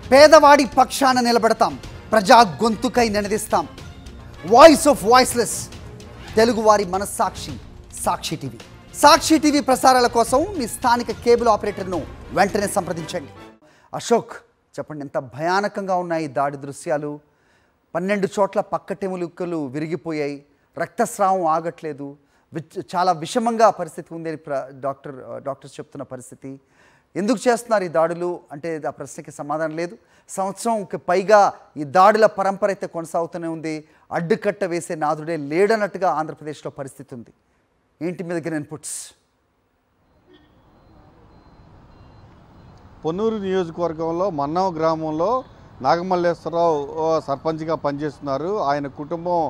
పేదవాడి పక్షాన నిలబడతాం, ప్రజా గొంతుకై నినదిస్తాం. వాయిస్ ఆఫ్ వాయిస్లెస్, తెలుగువారి మనస్సాక్షి సాక్షి టీవీ. సాక్షి టీవీ ప్రసారాల కోసం మీ స్థానిక కేబుల్ ఆపరేటర్ను వెంటనే సంప్రదించండి. అశోక్, చెప్పండి, ఎంత భయానకంగా ఉన్నాయి దాడి దృశ్యాలు? 12 చోట్ల పక్కటెముకలు విరిగిపోయాయి, రక్తస్రావం ఆగట్లేదు, చాలా విషమంగా పరిస్థితి ఉంది డాక్టర్స్ చెప్తున్న పరిస్థితి. ఎందుకు చేస్తున్నారు ఈ దాడులు అంటే ఆ ప్రశ్నకి సమాధానం లేదు. సంవత్సరంకి పైగా ఈ దాడుల పరంపర అయితే కొనసాగుతూనే ఉంది. అడ్డుకట్ట వేసే నాదుడే లేడన్నట్టుగా ఆంధ్రప్రదేశ్లో పరిస్థితి ఉంది. ఏంటి మీ దగ్గర ఇన్పుట్స్? పొన్నూరు నియోజకవర్గంలో మన్నావ్ గ్రామంలో నాగమల్లేశ్వరరావు సర్పంచ్గా పనిచేస్తున్నారు. ఆయన కుటుంబం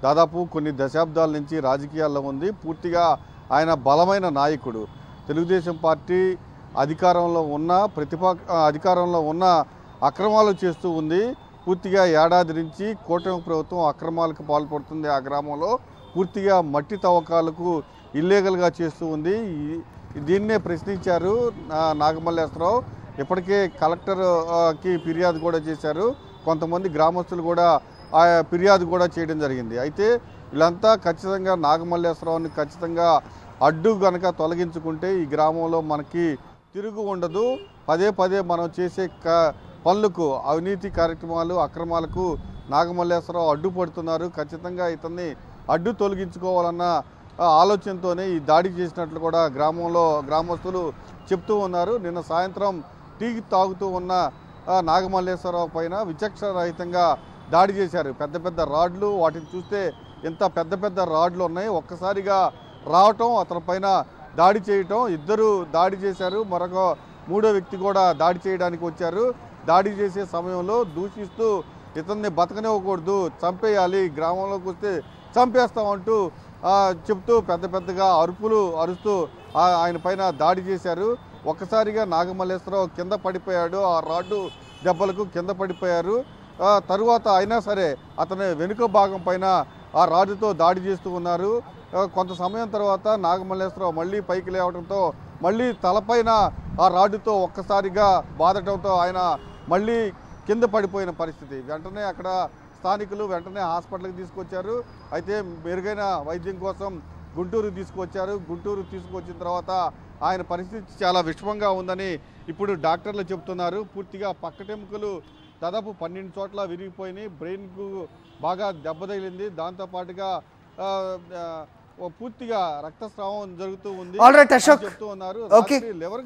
దాదాపు కొన్ని దశాబ్దాల నుంచి రాజకీయాల్లో ఉంది. పూర్తిగా ఆయన బలమైన నాయకుడు. తెలుగుదేశం పార్టీ అధికారంలో ఉన్న అక్రమాలు చేస్తూ ఉంది. పూర్తిగా ఏడాది నుంచి కూటమి ప్రభుత్వం అక్రమాలకు పాల్పడుతుంది. ఆ గ్రామంలో పూర్తిగా మట్టి తవ్వకాలకు ఇల్లీగల్గా చేస్తూ ఉంది. దీన్నే ప్రశ్నించారు నాగమల్లేశ్వరరావు. ఇప్పటికే కలెక్టర్కి ఫిర్యాదు కూడా చేశారు. కొంతమంది గ్రామస్తులు కూడా ఆ ఫిర్యాదు కూడా చేయడం జరిగింది. అయితే వీళ్ళంతా ఖచ్చితంగా నాగమల్లేశ్వరరావుని ఖచ్చితంగా అడ్డు గనక తొలగించుకుంటే ఈ గ్రామంలో మనకి తిరుగు ఉండదు. పదే పదే మనం చేసే పనులకు, అవినీతి కార్యక్రమాలు, అక్రమాలకు నాగమల్లేశ్వరరావు అడ్డుపడుతున్నారు. ఖచ్చితంగా ఇతన్ని అడ్డు తొలగించుకోవాలన్న ఆలోచనతోనే ఈ దాడి చేసినట్లు కూడా గ్రామస్తులు చెప్తూ ఉన్నారు. నిన్న సాయంత్రం టీ తాగుతూ ఉన్న నాగమల్లేశ్వరరావు పైన విచక్షణరహితంగా దాడి చేశారు. పెద్ద పెద్ద రాడ్లు, వాటిని చూస్తే ఎంత పెద్ద పెద్ద రాడ్లు ఉన్నాయి. ఒక్కసారిగా రావటం, అతని పైన దాడి చేయటం, ఇద్దరు దాడి చేశారు. మరొక మూడో వ్యక్తి కూడా దాడి చేయడానికి వచ్చారు. దాడి చేసే సమయంలో దూషిస్తూ ఇతన్ని బతకనివ్వకూడదు, చంపేయాలి, గ్రామంలోకి వస్తే చంపేస్తామంటూ చెప్తూ పెద్ద పెద్దగా అరుస్తూ ఆయన పైన దాడి చేశారు. ఒక్కసారిగా నాగమల్లేశ్వరరావు కింద పడిపోయాడు. ఆ రాడ్డు దెబ్బలకు కింద పడిపోయారు. తరువాత అయినా సరే అతని వెనుక భాగం పైన ఆ రాడ్డుతో దాడి చేస్తూ ఉన్నారు. కొంత సమయం తర్వాత నాగమల్లేశ్వరరావు మళ్ళీ పైకి లేవడంతో మళ్ళీ తలపైన ఆ రాడ్డుతో ఒక్కసారిగా బాదటంతో ఆయన మళ్ళీ కింద పడిపోయిన పరిస్థితి. వెంటనే అక్కడ స్థానికులు వెంటనే హాస్పిటల్కి తీసుకొచ్చారు. అయితే మెరుగైన వైద్యం కోసం గుంటూరు తీసుకొచ్చారు. గుంటూరు తీసుకొచ్చిన తర్వాత ఆయన పరిస్థితి చాలా విషమంగా ఉందని ఇప్పుడు డాక్టర్లు చెప్తున్నారు. పూర్తిగా పక్కటెముకలు దాదాపు 12 చోట్ల విరిగిపోయినాయి. బ్రెయిన్కు బాగా దెబ్బ తగిలింది. దాంతోపాటుగా పూర్తిగా రక్తస్రావం జరుగుతూ ఉంది చెప్తూ ఉన్నారు. లివర్